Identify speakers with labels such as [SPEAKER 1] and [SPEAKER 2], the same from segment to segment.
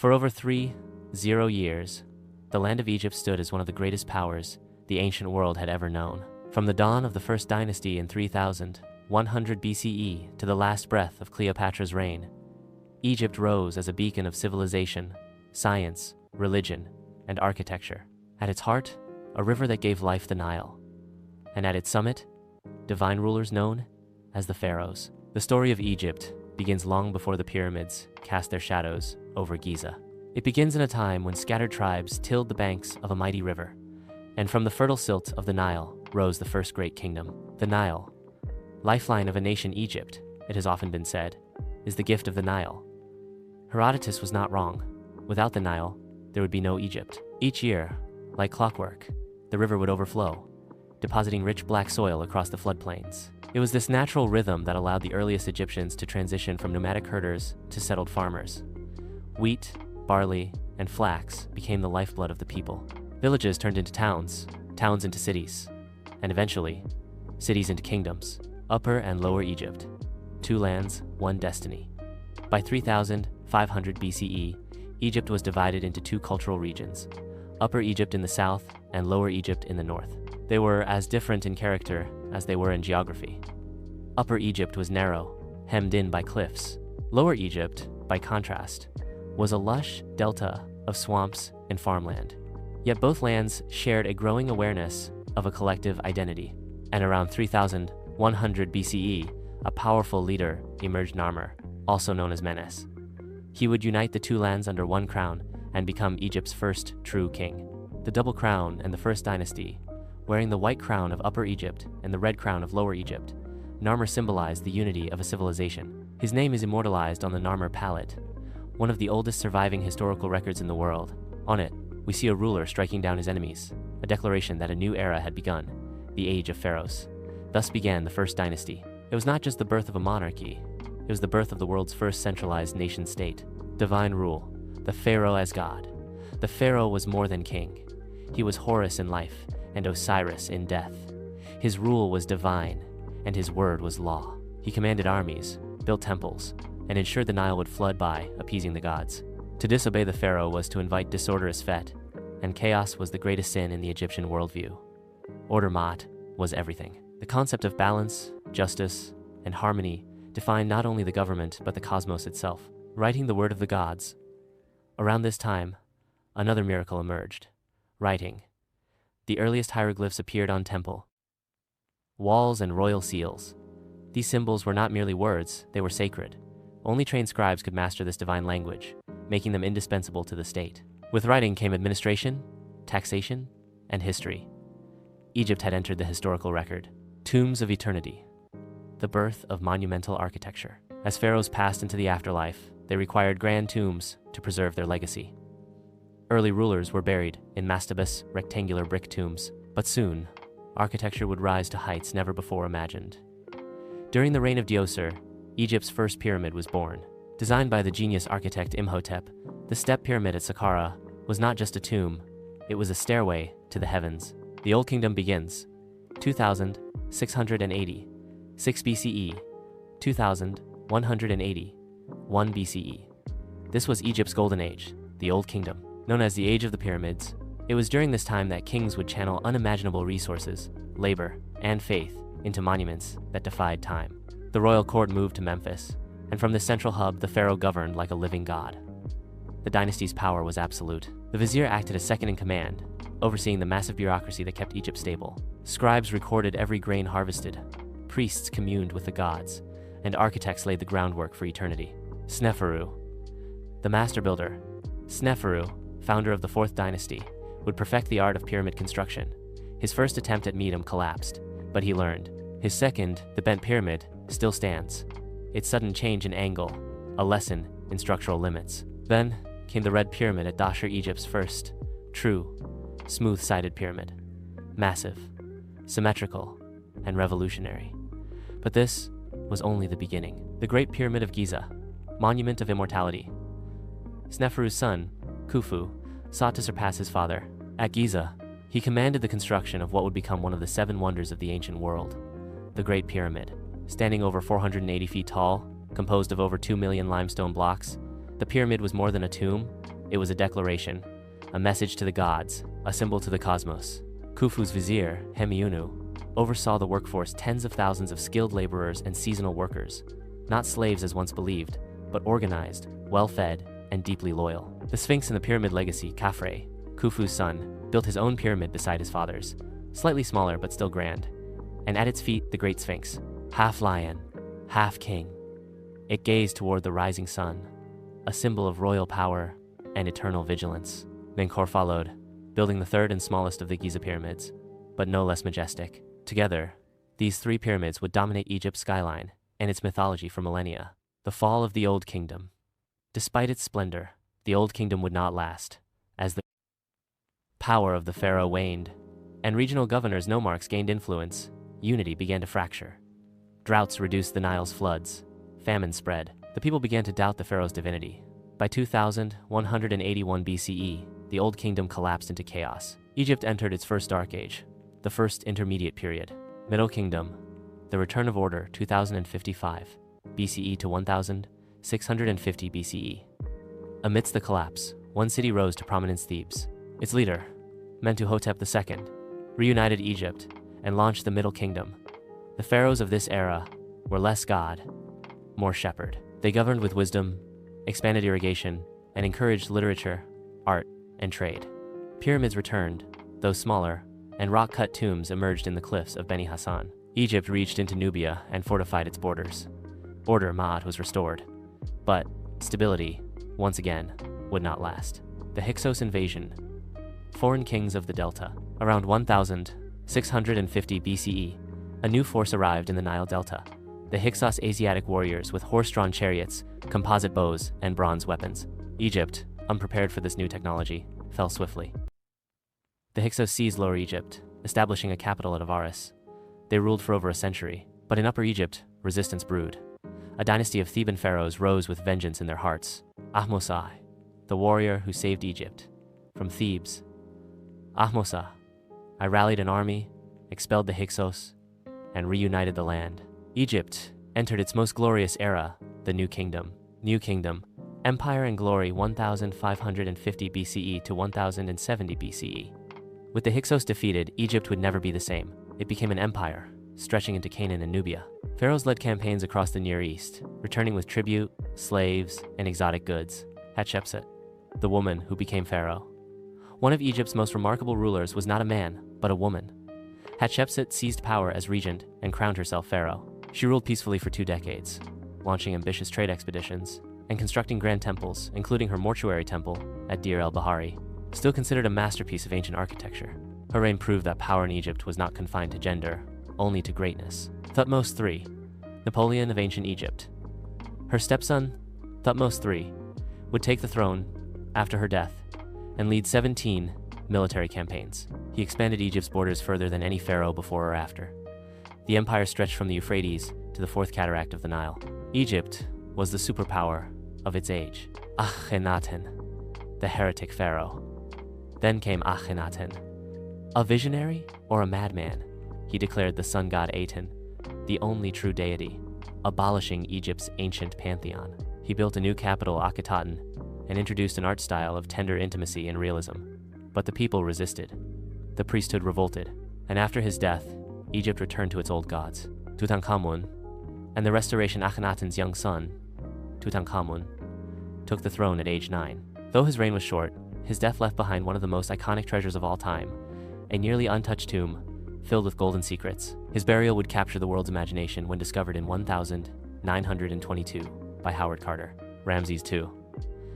[SPEAKER 1] For over 30 years, the land of Egypt stood as one of the greatest powers the ancient world had ever known. From the dawn of the first dynasty in 3100 BCE to the last breath of Cleopatra's reign, Egypt rose as a beacon of civilization, science, religion, and architecture. At its heart, a river that gave life, the Nile. And at its summit, divine rulers known as the Pharaohs. The story of Egypt begins long before the pyramids cast their shadows over Giza. It begins in a time when scattered tribes tilled the banks of a mighty river, and from the fertile silt of the Nile rose the first great kingdom. The Nile, lifeline of a nation. Egypt, it has often been said, is the gift of the Nile. Herodotus was not wrong. Without the Nile, there would be no Egypt. Each year, like clockwork, the river would overflow, depositing rich black soil across the floodplains. It was this natural rhythm that allowed the earliest Egyptians to transition from nomadic herders to settled farmers. Wheat, barley, and flax became the lifeblood of the people. Villages turned into towns, towns into cities, and eventually, cities into kingdoms. Upper and Lower Egypt, two lands, one destiny. By 3500 BCE, Egypt was divided into two cultural regions, Upper Egypt in the south and Lower Egypt in the north. They were as different in character as they were in geography. Upper Egypt was narrow, hemmed in by cliffs. Lower Egypt, by contrast, was a lush delta of swamps and farmland. Yet both lands shared a growing awareness of a collective identity. And around 3100 BCE, a powerful leader emerged, Narmer, also known as Menes. He would unite the two lands under one crown and become Egypt's first true king. The double crown and the first dynasty, wearing the white crown of Upper Egypt and the red crown of Lower Egypt, Narmer symbolized the unity of a civilization. His name is immortalized on the Narmer palette, one of the oldest surviving historical records in the world. On it, we see a ruler striking down his enemies, a declaration that a new era had begun, the age of Pharaohs. Thus began the first dynasty. It was not just the birth of a monarchy, it was the birth of the world's first centralized nation-state. Divine rule, the Pharaoh as God. The Pharaoh was more than king. He was Horus in life and Osiris in death. His rule was divine, and his word was law. He commanded armies, built temples, and ensured the Nile would flood by, appeasing the gods. To disobey the Pharaoh was to invite disorder as Fet, and chaos was the greatest sin in the Egyptian worldview. Order Mat was everything. The concept of balance, justice, and harmony defined not only the government but the cosmos itself. Writing the word of the gods. Around this time, another miracle emerged. Writing. The earliest hieroglyphs appeared on temple walls and royal seals. These symbols were not merely words, they were sacred. Only trained scribes could master this divine language, making them indispensable to the state. With writing came administration, taxation, and history. Egypt had entered the historical record. Tombs of eternity. The birth of monumental architecture. As pharaohs passed into the afterlife, they required grand tombs to preserve their legacy. Early rulers were buried in mastabas, rectangular brick tombs, but soon, architecture would rise to heights never before imagined. During the reign of Djoser, Egypt's first pyramid was born. Designed by the genius architect Imhotep, the step pyramid at Saqqara was not just a tomb, it was a stairway to the heavens. The Old Kingdom begins 2680, 6 BCE, 2180, 1 BCE. This was Egypt's golden age, the Old Kingdom. Known as the Age of the Pyramids, it was during this time that kings would channel unimaginable resources, labor, and faith into monuments that defied time. The royal court moved to Memphis, and from this central hub, the pharaoh governed like a living god. The dynasty's power was absolute. The vizier acted as second in command, overseeing the massive bureaucracy that kept Egypt stable. Scribes recorded every grain harvested, priests communed with the gods, and architects laid the groundwork for eternity. Sneferu, the master builder, Sneferu, founder of the fourth dynasty, would perfect the art of pyramid construction. His first attempt at Medum collapsed, but he learned. His second, the bent pyramid, still stands. Its sudden change in angle, a lesson in structural limits. Then came the red pyramid at Dahshur, Egypt's first, true, smooth-sided pyramid. Massive, symmetrical, and revolutionary. But this was only the beginning. The Great Pyramid of Giza, monument of immortality. Sneferu's son, Khufu, sought to surpass his father. At Giza, he commanded the construction of what would become one of the 7 wonders of the ancient world, the Great Pyramid. Standing over 480 feet tall, composed of over 2 million limestone blocks, the pyramid was more than a tomb, It was a declaration, a message to the gods, a symbol to the cosmos. Khufu's vizier, Hemiunu, oversaw the workforce, tens of thousands of skilled laborers and seasonal workers, not slaves as once believed, but organized, well-fed, and deeply loyal. The Sphinx in the pyramid legacy, Khafre, Khufu's son, built his own pyramid beside his father's, slightly smaller but still grand, and at its feet the Great Sphinx, half lion, half king. It gazed toward the rising sun, a symbol of royal power and eternal vigilance. Menkaure followed, building the third and smallest of the Giza pyramids, but no less majestic. Together, these three pyramids would dominate Egypt's skyline and its mythology for millennia. The fall of the Old Kingdom. Despite its splendor, the Old Kingdom would not last, as the power of the pharaoh waned, and regional governors' nomarchs gained influence. Unity began to fracture. Droughts reduced the Nile's floods. Famine spread. The people began to doubt the pharaoh's divinity. By 2181 BCE, the Old Kingdom collapsed into chaos. Egypt entered its first dark age, the first intermediate period. Middle Kingdom. The return of order, 2055 BCE to 1650 BCE. Amidst the collapse, one city rose to prominence: Thebes. Its leader, Mentuhotep II, reunited Egypt and launched the Middle Kingdom. The pharaohs of this era were less god, more shepherd. They governed with wisdom, expanded irrigation, and encouraged literature, art, and trade. Pyramids returned, though smaller, and rock-cut tombs emerged in the cliffs of Beni Hassan. Egypt reached into Nubia and fortified its borders. Order, Ma'at, was restored. But stability, once again, would not last. The Hyksos invasion. Foreign kings of the Delta. Around 1650 BCE, a new force arrived in the Nile Delta. The Hyksos Asiatic warriors with horse-drawn chariots, composite bows, and bronze weapons. Egypt, unprepared for this new technology, fell swiftly. The Hyksos seized Lower Egypt, establishing a capital at Avaris. They ruled for over a century, but in Upper Egypt, resistance brewed. A dynasty of Theban pharaohs rose with vengeance in their hearts. Ahmose, the warrior who saved Egypt. From Thebes. Ahmose, I rallied an army, expelled the Hyksos, and reunited the land. Egypt entered its most glorious era, the New Kingdom. New Kingdom, empire and glory, 1550 BCE to 1070 BCE. With the Hyksos defeated, Egypt would never be the same. It became an empire, stretching into Canaan and Nubia. Pharaohs led campaigns across the Near East, returning with tribute, slaves, and exotic goods. Hatshepsut, the woman who became pharaoh. One of Egypt's most remarkable rulers was not a man, but a woman. Hatshepsut seized power as regent and crowned herself pharaoh. She ruled peacefully for 2 decades, launching ambitious trade expeditions and constructing grand temples, including her mortuary temple at Deir el-Bahari, still considered a masterpiece of ancient architecture. Her reign proved that power in Egypt was not confined to gender, only to greatness. Thutmose III, Napoleon of ancient Egypt. Her stepson, Thutmose III, would take the throne after her death and lead 17 military campaigns. He expanded Egypt's borders further than any pharaoh before or after. The empire stretched from the Euphrates to the fourth cataract of the Nile. Egypt was the superpower of its age. Akhenaten, the heretic pharaoh. Then came Akhenaten. A visionary or a madman? He declared the sun god Aten, the only true deity, abolishing Egypt's ancient pantheon. He built a new capital, Akhetaten, and introduced an art style of tender intimacy and realism. But the people resisted. The priesthood revolted, and after his death, Egypt returned to its old gods. Tutankhamun, and the Restoration Akhenaten's young son, Tutankhamun, took the throne at age 9. Though his reign was short, his death left behind one of the most iconic treasures of all time, a nearly untouched tomb filled with golden secrets. His burial would capture the world's imagination when discovered in 1922 by Howard Carter. Ramses II,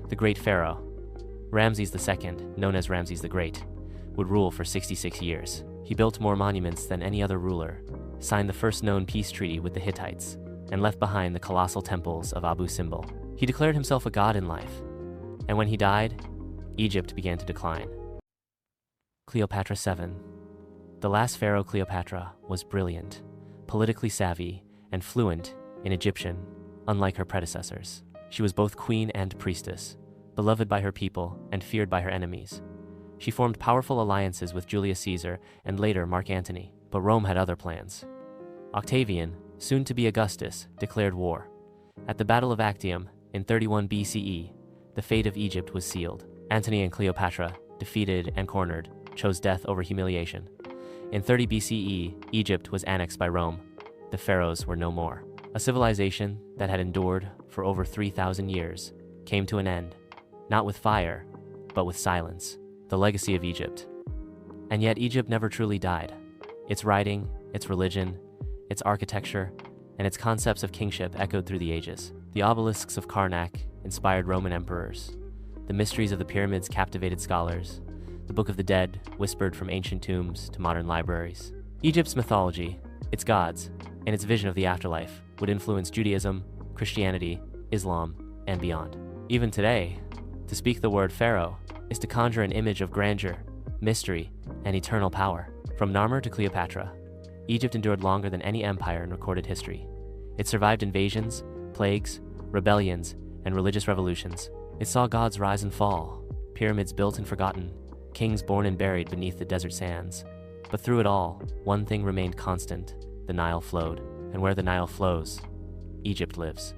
[SPEAKER 1] the great pharaoh. Ramses II, known as Ramses the Great, would rule for 66 years. He built more monuments than any other ruler, signed the first known peace treaty with the Hittites, and left behind the colossal temples of Abu Simbel. He declared himself a god in life, and when he died, Egypt began to decline. Cleopatra VII. The last pharaoh, Cleopatra, was brilliant, politically savvy, and fluent in Egyptian, unlike her predecessors. She was both queen and priestess, beloved by her people and feared by her enemies. She formed powerful alliances with Julius Caesar and later Mark Antony, but Rome had other plans. Octavian, soon to be Augustus, declared war. At the Battle of Actium in 31 BCE, the fate of Egypt was sealed. Antony and Cleopatra, defeated and cornered, chose death over humiliation. In 30 BCE, Egypt was annexed by Rome. The pharaohs were no more. A civilization that had endured for over 3,000 years came to an end, not with fire, but with silence, the legacy of Egypt. And yet Egypt never truly died. Its writing, its religion, its architecture, and its concepts of kingship echoed through the ages. The obelisks of Karnak inspired Roman emperors. The mysteries of the pyramids captivated scholars. The Book of the Dead whispered from ancient tombs to modern libraries. Egypt's mythology, its gods, and its vision of the afterlife would influence Judaism, Christianity, Islam, and beyond. Even today, to speak the word pharaoh is to conjure an image of grandeur, mystery, and eternal power. From Narmer to Cleopatra, Egypt endured longer than any empire in recorded history. It survived invasions, plagues, rebellions, and religious revolutions. It saw gods rise and fall, pyramids built and forgotten, kings born and buried beneath the desert sands. But through it all, one thing remained constant: the Nile flowed. And where the Nile flows, Egypt lives.